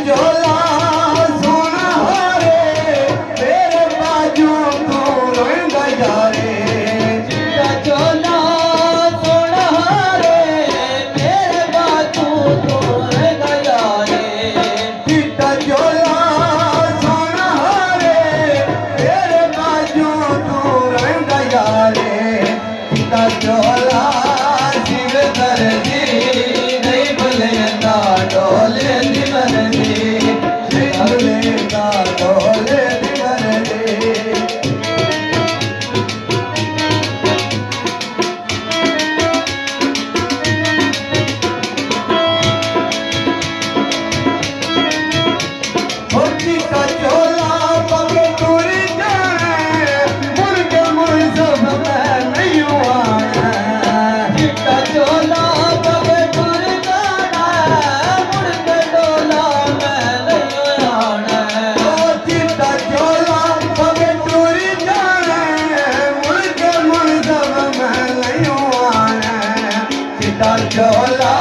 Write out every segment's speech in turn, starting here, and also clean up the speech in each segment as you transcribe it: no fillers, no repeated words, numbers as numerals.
झोला सोना रे मेरे बाजू तू रोएगा यारे चिट्टा झोला सोना रे मेरे बाजू तू रोएगा यारे चिट्टा झोला सोना रे मेरे बाजू तू रोएगा यारे चिट्टा झोला शिव दर्दी नहीं भूलेगा डोले दी मर्जी भूलेगा डोले दी मर्जी चिट्टा झोला पग टूरी जाए मुर्गे मुर्सब में नहीं आना चिट्टा झोला पग टूर जाना मुड़ के डोला मैं नहीं आना चिट्टा झोला पग टूरी जाए मुर्गे मुर्सब में नहीं आना चिट्टा झोला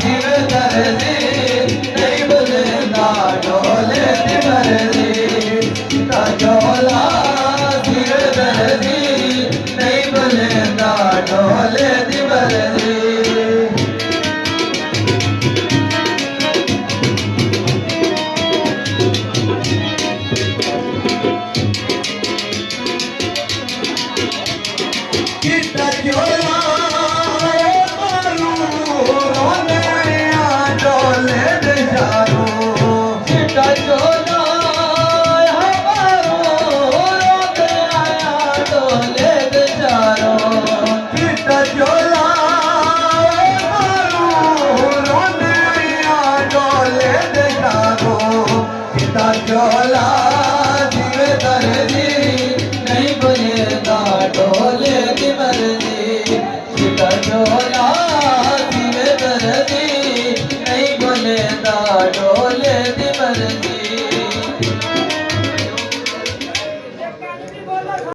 शिव दर्दी नहीं भूलेगा डोले दी मर्जी चिट्टा झोला शिव दर्दी नहीं भूलेगा डोले दी मर्जी चिट्टा झोला मारू रोने डोले दे जारू चिट्टा झोला हमारो रोते आया डोले बेचारो चिट्टा झोला मारू रोने डोले दे जारू चिट्टा झोला शिव दर्दी नहीं भूलेगा डोले दी मर्जी चिट्टा झोला शिव दर्दी नहीं भूलेगा डोले दी मर्जी